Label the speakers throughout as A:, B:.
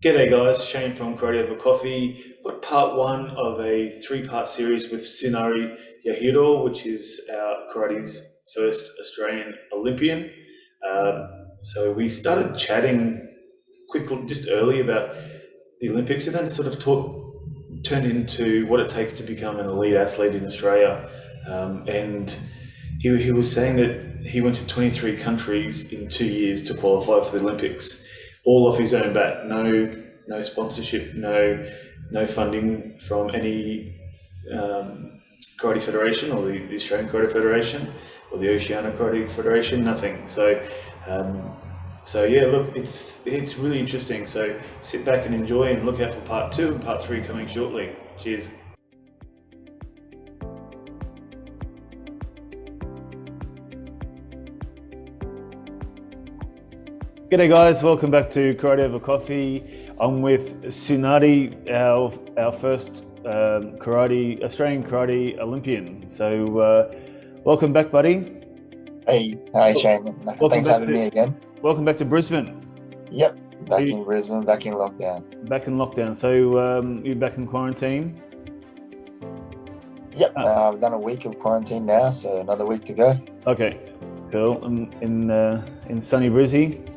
A: G'day guys, Shane from Karate Over Coffee. Got part one of a three-part series with Tsuneari Yahiro, which is our karate's first Australian Olympian. So we started chatting quickly, just early about the Olympics, and then it sort of turned into what it takes to become an elite athlete in Australia. And he was saying that he went to 23 countries in 2 years to qualify for the Olympics, all off his own bat. No sponsorship, no funding from any karate federation or the Australian Karate Federation or the Oceania Karate Federation. Nothing. So yeah, look, it's really interesting. So sit back and enjoy, and look out for part two and part three coming shortly. Cheers. G'day guys, welcome back to Karate Over Coffee. I'm with Tsuneari, our first Australian Karate Olympian. So welcome back, buddy.
B: Hey, hi Shane. Thanks for having me again.
A: Welcome back to Brisbane.
B: Yep, back in Brisbane, back in lockdown.
A: Back in lockdown. So you're back in quarantine?
B: Yep, I've done a week of quarantine now, so another week to go.
A: Okay, cool. In sunny Brizzy.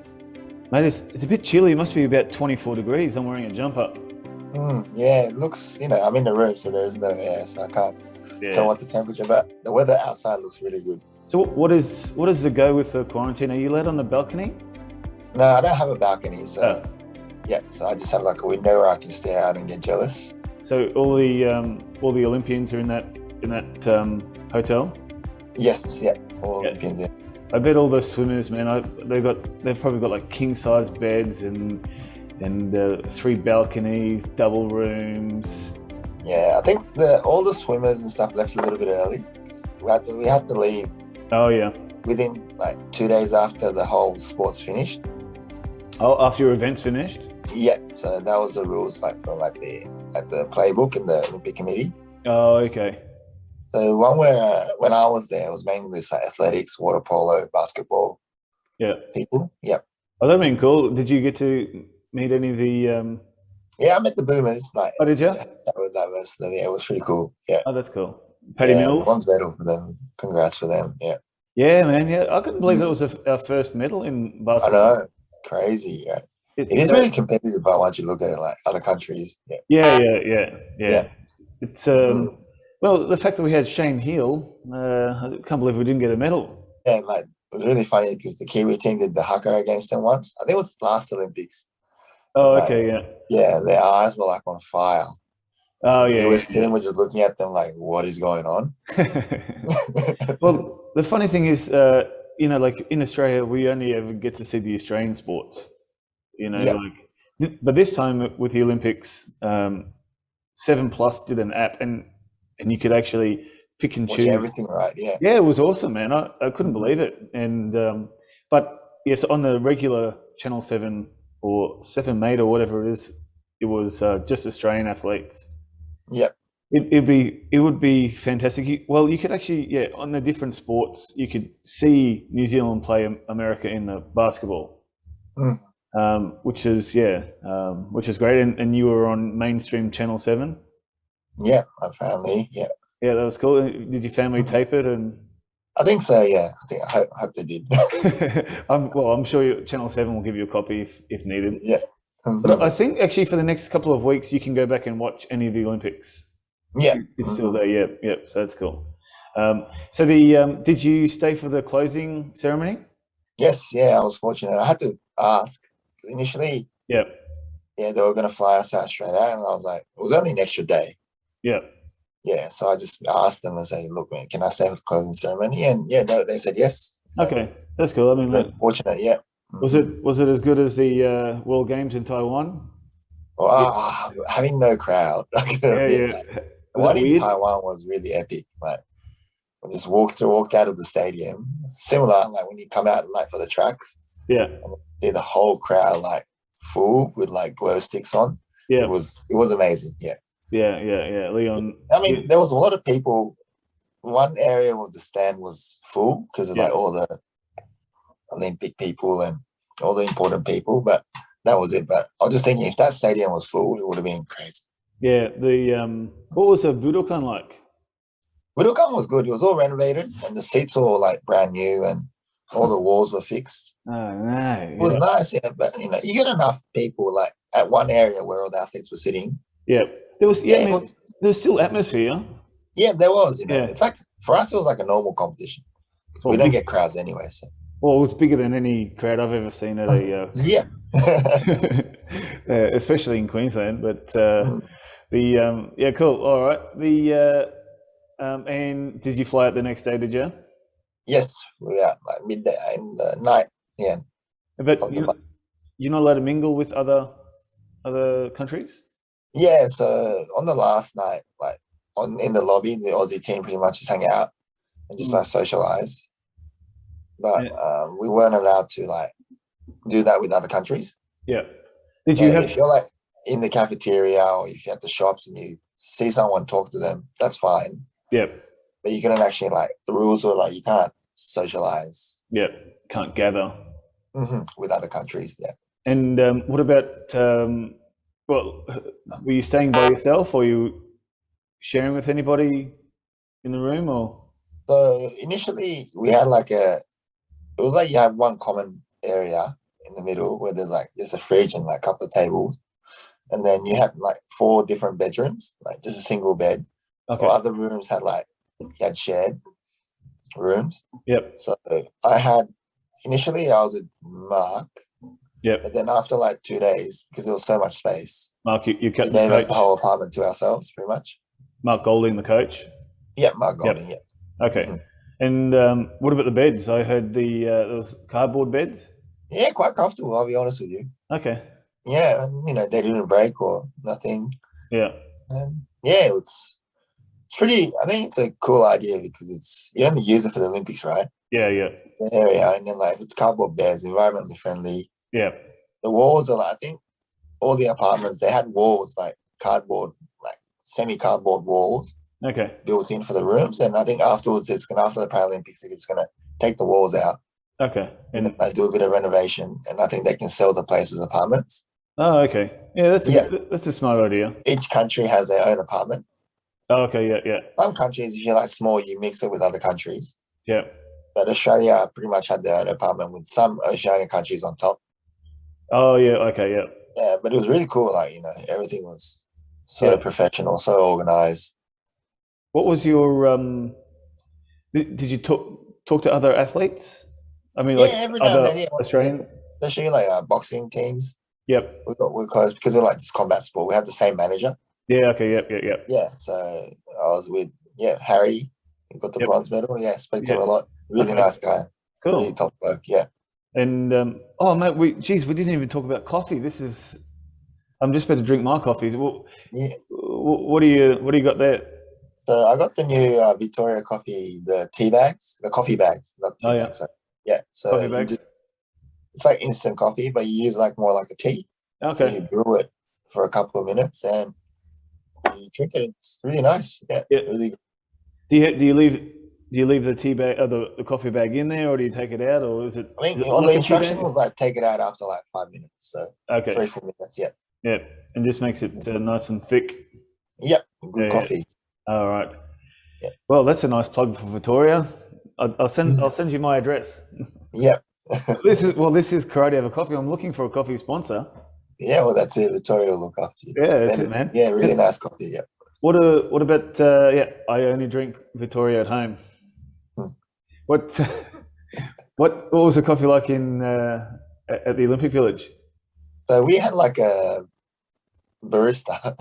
A: Mate, it's a bit chilly. It must be about 24 degrees. I'm wearing a jumper.
B: Yeah, it looks, I'm in the room, so there's no air, so I can't tell what the temperature, but the weather outside looks really good.
A: So what is the go with the quarantine? Are you allowed on the balcony?
B: No, I don't have a balcony, so so I just have like a window where I can stare out and get jealous.
A: So all the Olympians are in that hotel?
B: Yes, yeah, all Olympians in.
A: I bet all the swimmers, man, they've probably got like king size beds and 3 balconies, double rooms.
B: Yeah, I think all the swimmers and stuff left a little bit early. We had to leave.
A: Oh yeah.
B: Within like 2 days after the whole sport's finished.
A: Oh, after your event's finished?
B: Yeah, so that was the rules, like from like the playbook and the Olympic Committee.
A: Oh, okay.
B: So one where when I was there, it was mainly this like athletics, water polo, basketball.
A: Yeah.
B: People. Yep.
A: Oh, that'd been cool. Did you get to meet any of the?
B: Yeah, I met the boomers. Like,
A: oh, did you?
B: That was it was pretty cool. Yeah.
A: Oh, that's cool. Paddy Mills.
B: Bronze medal for them. Congrats for them. Yeah.
A: Yeah, man. Yeah, I couldn't believe that was our first medal in basketball.
B: I know. It's crazy. Yeah. It is really competitive, but once you look at it, like other countries.
A: Yeah. Yeah. It's well, the fact that we had Shane Heel, I can't believe we didn't get a medal.
B: Yeah, like it was really funny because the Kiwi team did the haka against them once. I think it was last Olympics.
A: Oh, okay, yeah.
B: Yeah, their eyes were like on fire.
A: Oh, yeah.
B: The US team was just looking at them like, what is going on?
A: Well, the funny thing is, like in Australia, we only ever get to see the Australian sports, but this time with the Olympics, 7plus did an app and you could actually pick and choose
B: everything, right? Yeah.
A: Yeah, it was awesome, man. I couldn't believe it. And but yes, on the regular Channel 7 or 7 Mate or whatever it is, it was just Australian athletes.
B: Yep.
A: It would be fantastic. You could actually, on the different sports, you could see New Zealand play America in the basketball, which is great. And you were on mainstream Channel 7.
B: Yeah, my family. Yeah.
A: Yeah, that was cool. Did your family tape it? And
B: I think so. Yeah, I hope they did.
A: I'm sure Channel 7 will give you a copy if needed.
B: Yeah.
A: But I think actually for the next couple of weeks you can go back and watch any of the Olympics.
B: Yeah,
A: it's still there. Yeah. So that's cool. So did you stay for the closing ceremony?
B: Yes. Yeah, I was fortunate. I had to ask initially.
A: Yeah.
B: Yeah, they were going to fly us out straight out, and I was like, it was only an extra day.
A: Yeah.
B: Yeah, so I just asked them and say, look, man, can I stay for the closing ceremony? And they said yes.
A: Okay, that's cool. I mean,
B: fortunate, yeah.
A: Was it as good as the World Games in Taiwan?
B: Well, having no crowd. The one in Taiwan was really epic. Like, I just walked out of the stadium. Similar, like when you come out like for the tracks.
A: Yeah.
B: And see the whole crowd like full with like glow sticks on.
A: Yeah.
B: It was amazing. Yeah.
A: Yeah. Leon.
B: I mean, there was a lot of people. One area of the stand was full because of like all the Olympic people and all the important people, but that was it. But I was just thinking, if that stadium was full, it would have been crazy.
A: Yeah, what was the Budokan like?
B: Budokan was good. It was all renovated, and the seats were all like brand new, and all the walls were fixed.
A: Oh no,
B: It was nice, yeah. But you get enough people like at one area where all the athletes were sitting.
A: Yeah, there was. Yeah, I mean, there was still atmosphere.
B: Yeah, there was. It's like for us, it was like a normal competition. We don't get crowds anyway. So.
A: Well, it's bigger than any crowd I've ever seen at a.
B: Yeah.
A: Especially in Queensland, but yeah, cool. All right. And did you fly out the next day? Did you?
B: Yes, we are like midday in the night. Yeah.
A: But you're not allowed to mingle with other countries?
B: Yeah, so on the last night, like in the lobby, the Aussie team pretty much just hang out and just like socialize. But we weren't allowed to like do that with other countries.
A: Yeah. Did you
B: if you're like in the cafeteria or if you're at the shops and you see someone talk to them, that's fine.
A: Yeah.
B: But you couldn't actually like the rules were like you can't socialize.
A: Yeah. Can't gather.
B: With other countries, yeah.
A: And what about well, were you staying by yourself or you sharing with anybody in the room or?
B: So initially we had like it was like you have one common area in the middle where there's like just a fridge and like a couple of tables. And then you had like 4 different bedrooms, like just a single bed. Okay. Or other rooms had like you had shared rooms.
A: Yep.
B: So initially I was with Mark.
A: Yep.
B: But then after like 2 days, because there was so much space,
A: Mark, you
B: gave us the whole apartment to ourselves, pretty much.
A: Mark Golding, the coach.
B: Yeah, Mark Golding. Yep.
A: Yeah. Okay. And what about the beds? I heard there was cardboard beds.
B: Yeah, quite comfortable. I'll be honest with you.
A: Okay.
B: Yeah, and they didn't break or nothing.
A: Yeah.
B: And yeah, it's pretty. I think it's a cool idea because you only use it for the Olympics, right?
A: Yeah, yeah.
B: The area, and then like it's cardboard beds, environmentally friendly.
A: Yeah.
B: The walls are like, I think all the apartments they had walls like cardboard, like semi-cardboard walls.
A: Okay.
B: Built in for the rooms, and I think afterwards after the Paralympics they're just gonna take the walls out.
A: Okay.
B: And they do a bit of renovation, and I think they can sell the place as apartments.
A: Oh, okay. Yeah, that's a smart idea.
B: Each country has their own apartment.
A: Oh, okay, yeah, yeah.
B: Some countries, if you're like small, you mix it with other countries.
A: Yeah.
B: But Australia pretty much had their own apartment with some Oceania countries on top.
A: Oh, yeah, okay, yeah.
B: Yeah, but it was really cool. Like, everything was so professional, so organized.
A: What was your did you talk to other athletes? I mean, like other Australian,
B: especially like boxing teams.
A: Yep.
B: We're close because we're like this combat sport. We have the same manager.
A: Yeah. Okay. Yep.
B: Yeah. So I was with Harry. He got the bronze medal. Yeah, spoke to him a lot. Really nice guy.
A: Cool.
B: Really top bloke. Yeah.
A: And oh mate, we didn't even talk about coffee. I'm just about to drink my coffee. Well, yeah. What do you got there?
B: So I got the new Victoria coffee, the tea bags, the coffee bags, not tea bags. So
A: coffee bags.
B: It's like instant coffee, but you use like more like a tea.
A: Okay.
B: So you brew it for a couple of minutes and you drink it. It's really nice. Yeah. Really good.
A: Do you leave the tea bag or the coffee bag in there, or do you take it out, or is it?
B: I think on the instruction was like take it out after like 5 minutes. So 3-4 minutes. Yeah.
A: Yeah, and just makes it nice and thick.
B: Yep. Good coffee.
A: All right.
B: Yeah.
A: Well, that's a nice plug for Victoria. I'll send you my address.
B: Yep.
A: This is Karate Over Coffee. I'm looking for a coffee sponsor.
B: Yeah, well, that's it. Victoria will look after you.
A: Yeah, that's it, man.
B: Yeah, really nice coffee. Yeah.
A: What about I only drink Victoria at home. What was the coffee like in at the Olympic Village?
B: So we had like a barista.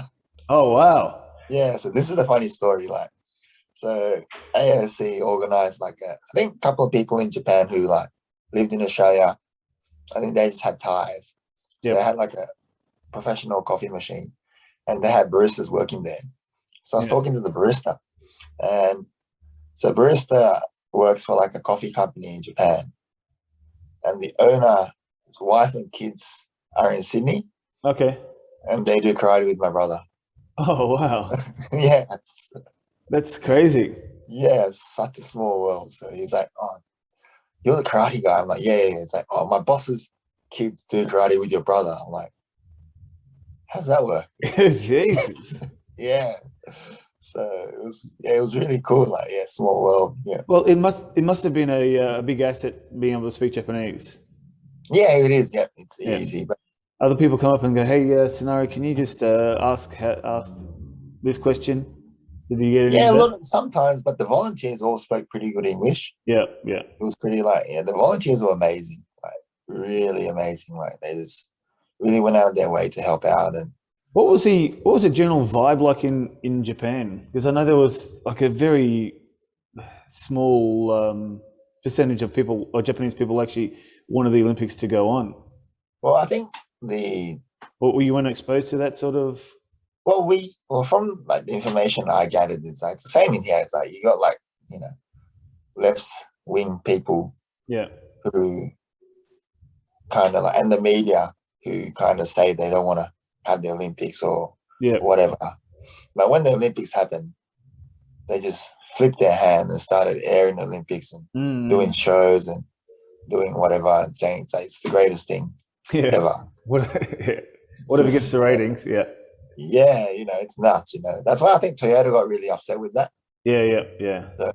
A: Oh wow.
B: Yeah, so this is the funny story. Like, so AOC organized like I think a couple of people in Japan who like lived in Australia. I think they just had ties. So they had like a professional coffee machine, and they had baristas working there. So I was talking to the barista, and so barista works for like a coffee company in Japan, and the owner, his wife and kids are in Sydney.
A: Okay.
B: And they do karate with my brother.
A: Oh wow.
B: Yeah.
A: That's crazy.
B: Yeah, it's such a small world. So he's like, "Oh, you're the karate guy." I'm like, yeah. It's like, "Oh, my boss is kids do karate with your brother. I'm like, how does that work?
C: Jesus.
B: Yeah. So it was really cool. Like, yeah, small world. Yeah.
C: Well, it must have been a big asset being able to speak Japanese.
B: Yeah, it is. Yeah, it's
C: Yeah.
B: easy. But
C: Other people come up and go, "Hey, Tsuneari, can you just ask this question? Did you get any
B: yeah,
C: of
B: a lot
C: that?"
B: of, sometimes, but the volunteers all spoke pretty good English.
C: Yeah, yeah.
B: It was pretty like, yeah, the volunteers were amazing, like really amazing. Like they just really went out of their way to help out. And
C: What was the general vibe like in Japan? Because I know there was like a very small percentage of people or Japanese people actually wanted the Olympics to go on.
B: well, I think the
C: Were you weren't exposed to that sort of?
B: from like the information I gathered, it's like the same in here. It's like you got like, you know, left wing people
C: Yeah,
B: who kind of like, and the media who kind of say they don't want to have the Olympics or
C: yeah.
B: whatever. But when the Olympics happened, they just flipped their hand and started airing the Olympics and doing
C: Mm,
B: shows and doing whatever and saying it's the greatest thing
C: yeah.
B: ever.
C: What? Yeah.
B: It's
C: Whatever gets the
B: just,
C: ratings. Yeah,
B: yeah, you know, it's nuts. You know, that's why I think Toyota got really upset with that.
C: yeah, yeah, yeah,
B: The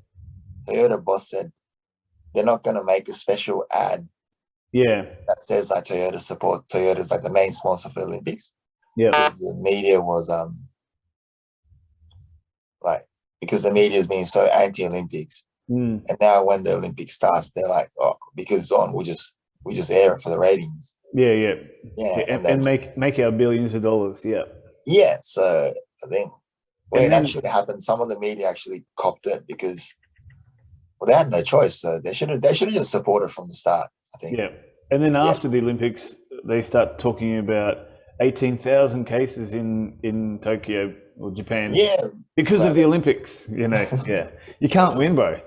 B: Toyota boss said they're not going to make a special ad
C: yeah,
B: that says like Toyota's like the main sponsor for the Olympics.
C: yeah.
B: The media was like, because the media has been so anti-Olympics,
C: Mm,
B: and now when the Olympics starts, they're like, oh, because it's on, we just air it for the ratings.
C: yeah, yeah,
B: Yeah,
C: yeah.
B: and
C: And
B: then
C: make our billions of dollars. Yeah,
B: yeah, so I think when
C: and
B: it
C: then
B: actually happened, some of the media actually copped it because well, they had no choice, so they should have just supported from the start. I think.
C: yeah, and then
B: Yeah,
C: after the Olympics, they start talking about 18,000 cases in Tokyo or Japan
B: yeah,
C: because of
B: but
C: the Olympics. Yeah, you can't win, bro.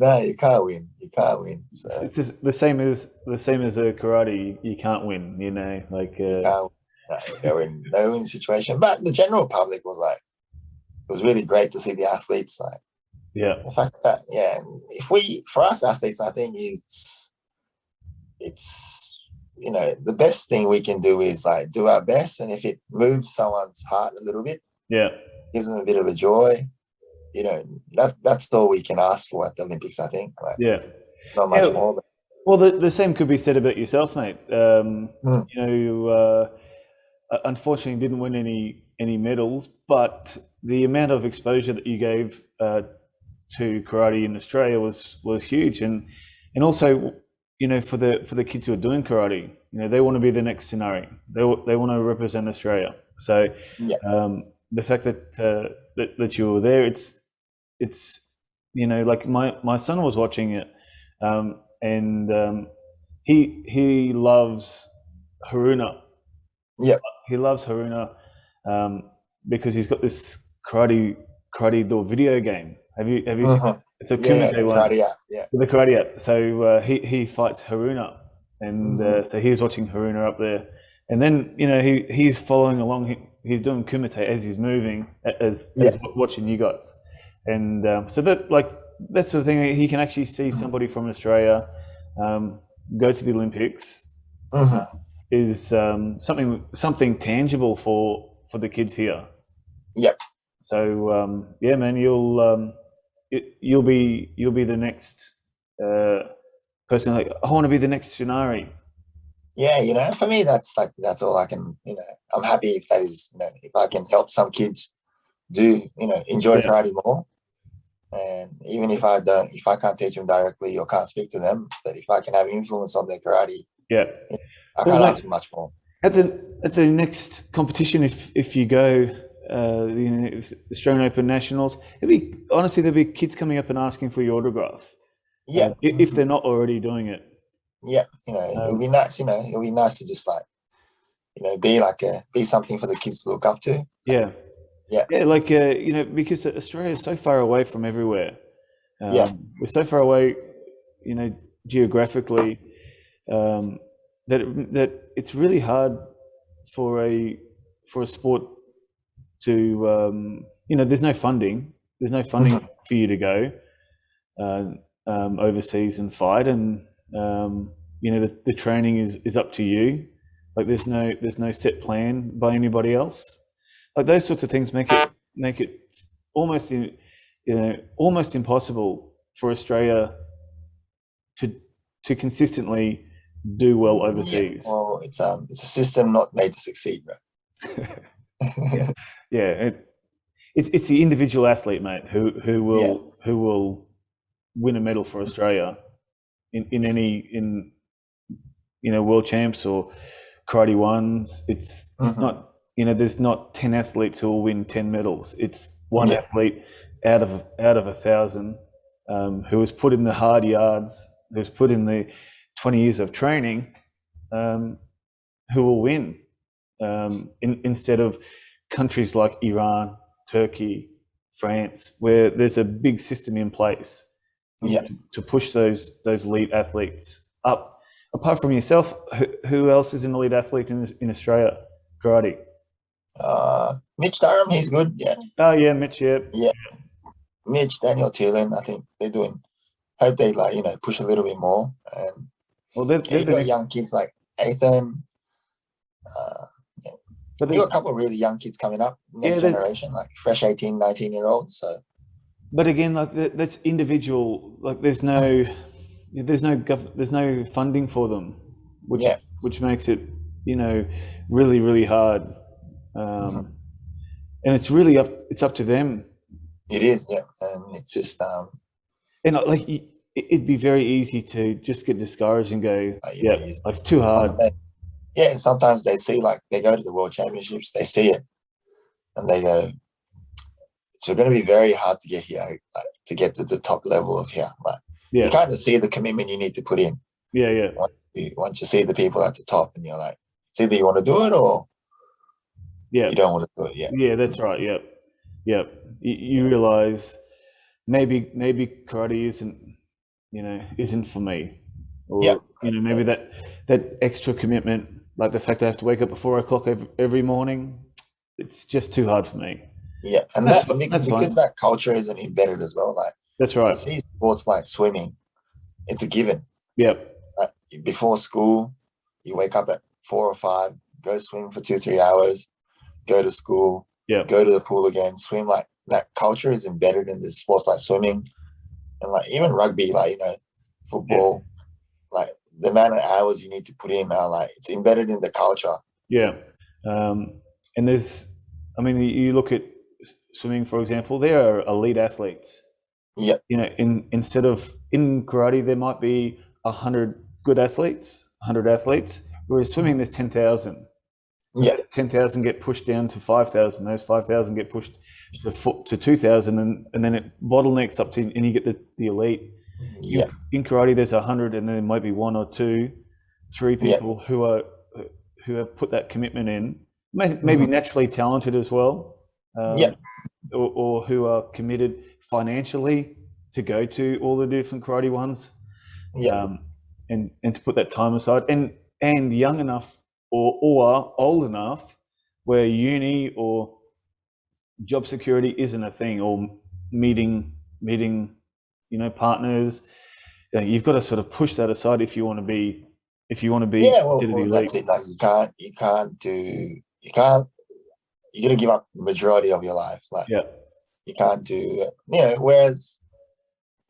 B: no, you can't win. You can't win.
C: It's,
B: So
C: it's just the same as a karate. You can't win. Like
B: you can't. No, no win situation. But the general public was like, it was really great to see the athletes. Like
C: yeah,
B: the fact that yeah, for us athletes, I think it's the best thing we can do is like do our best, and if it moves someone's heart a little bit,
C: yeah,
B: gives them a bit of a joy, that's all we can ask for at the Olympics. I think like
C: yeah,
B: not much
C: yeah.
B: more. But,
C: Well, the same could be said about yourself, mate.
B: mm,
C: Unfortunately didn't win any medals, but the amount of exposure that you gave to karate in Australia was huge, and also for the kids who are doing karate, they want to be the next Tsunari. They want to represent Australia. So
B: yeah,
C: the fact that you were there, it's like my son was watching it, and he loves Haruna.
B: yeah,
C: He loves Haruna because he's got this karate do video game. Have you seen it? It's a
B: yeah,
C: Kumite
B: the
C: one,
B: karate app, yeah,
C: the karate app. So he fights Haruna, and
B: hmm
C: so he's watching Haruna up there, and then he's following along. He's doing Kumite as he's moving, as
B: yeah,
C: watching you guys, and so that sort of thing. He can actually see somebody from Australia go to the Olympics
B: hmm
C: is something tangible for the kids here.
B: yeah,
C: So yeah, man, you'll be the next uh, person. Like, I want to be the next Tsunari.
B: yeah. For me, that's all I can. I'm happy if that is, if I can help some kids do, enjoy
C: Yeah,
B: karate more. And even if I can't teach them directly or can't speak to them, but if I can have influence on their karate,
C: yeah.
B: I
C: Well,
B: can't
C: mate,
B: ask for much more.
C: at the next competition, if you go, Australian Open Nationals, there'll be kids coming up and asking for your autograph,
B: Yeah,
C: if they're not already doing it.
B: yeah. It'll
C: Um,
B: be nice. It'll be nice to just like, be something for the kids to look up to.
C: yeah,
B: Yeah,
C: yeah, like because Australia is so far away from everywhere.
B: yeah,
C: We're so far away, geographically, um, that it's really hard for a sport to there's no funding. There's no funding for you to go uh, overseas and fight, and the training is up to you. Like there's no set plan by anybody else. Like those sorts of things make it almost almost impossible for Australia to consistently do well overseas.
B: Yeah. Well, it's a system not made to succeed, right?
C: It's the individual athlete, mate, who will win a medal for Australia in world champs or karate ones. It's not, there's not 10 athletes who will win 10 medals. It's one athlete out of 1,000 who has put in the hard yards, who's put in the 20 years of training, who will win. Instead of countries like Iran, Turkey, France, where there's a big system in place to push those elite athletes up. Apart from yourself, who else is an elite athlete in Australia, karate?
B: Mitch Durham, he's good. Yeah.
C: Oh yeah, Mitch. Yeah.
B: Yeah. Mitch, Daniel Thielen, I think they're doing. Hope they push a little bit more. And you got young kids like Ethan. But you got a couple of really young kids coming up, next generation, like fresh 18, 19-year-olds. So.
C: But again, like that's individual. Like there's no funding for them, which makes it really, really hard. And it's really up to them.
B: It is, yeah, and it's just
C: and like it'd be very easy to just get discouraged and go, it's too hard.
B: Sometimes they see, like, they go to the World Championships, they see it, and they go, it's going to be very hard to get here, like, to get to the top level of here. Like, you kind of see the commitment you need to put in.
C: Yeah.
B: Once you see the people at the top, and you're like, it's either you want to do it or you don't want to do it.
C: Yeah, that's right. Yep. You realize maybe karate isn't for me, or maybe that extra commitment, like the fact I have to wake up at 4 o'clock every morning, it's just too hard for me.
B: Yeah, and that's because that culture isn't embedded as well. Like,
C: that's right.
B: You see sports like swimming, it's a given.
C: Yep.
B: Like, before school, you wake up at 4 or 5, go swim for 2-3 hours, go to school, go to the pool again, swim. Like, that culture is embedded in this sports like swimming, and like even rugby, like football, like the amount of hours you need to put in are like it's embedded in the culture. Yeah.
C: And you look at swimming, for example, there are elite athletes.
B: Yeah.
C: Instead of in karate, there might be 100 good athletes, 100 athletes, whereas swimming, there's 10,000. So 10,000 get pushed down to 5,000. Those 5,000 get pushed to 2,000, and then it bottlenecks up to, and you get the elite.
B: Yeah.
C: In karate, there's 100, and there might be 1 or 2, 3 people who have put that commitment in, maybe naturally talented as well, or who are committed financially to go to all the different karate ones, and to put that time aside, and young enough or old enough where uni or job security isn't a thing, or meeting partners. You've got to sort of push that aside if you want to be
B: that's it. Like, you got to give up the majority of your life. Like, you can't do whereas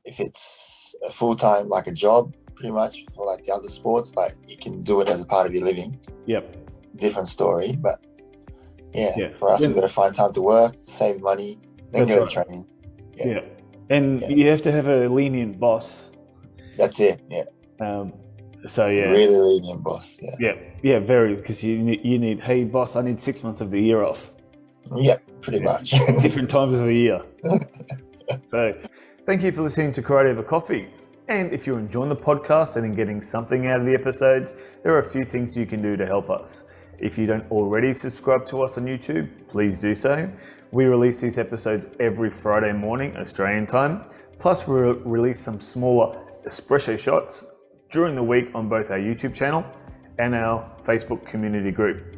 B: if it's a full-time, like a job, pretty much, for like the other sports, like you can do it as a part of your living. Different story, but for us, we've got to find time to work, save money, then go to training.
C: And you have to have a lenient boss.
B: That's it. Really lenient boss.
C: Very, because you need, hey boss, I need 6 months of the year off.
B: Pretty much.
C: Different times of the year. So thank you for listening to Karate Over Coffee. And if you're enjoying the podcast and getting something out of the episodes, there are a few things you can do to help us. If you don't already subscribe to us on YouTube, please do so. We release these episodes every Friday morning, Australian time. Plus, we release some smaller espresso shots during the week on both our YouTube channel and our Facebook community group.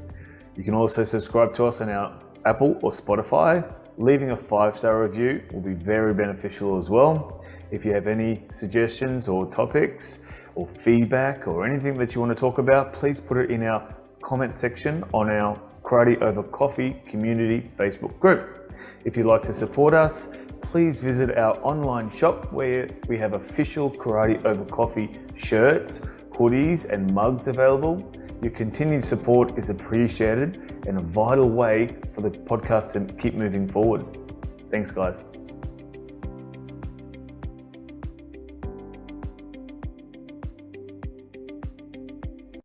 C: You can also subscribe to us on our Apple or Spotify. Leaving a 5-star review will be very beneficial as well. If you have any suggestions or topics, or feedback or anything that you want to talk about, please put it in our comment section on our Karate Over Coffee community Facebook group. If you'd like to support us, please visit our online shop where we have official Karate Over Coffee shirts, hoodies and mugs available. Your continued support is appreciated and a vital way for the podcast to keep moving forward. Thanks, guys.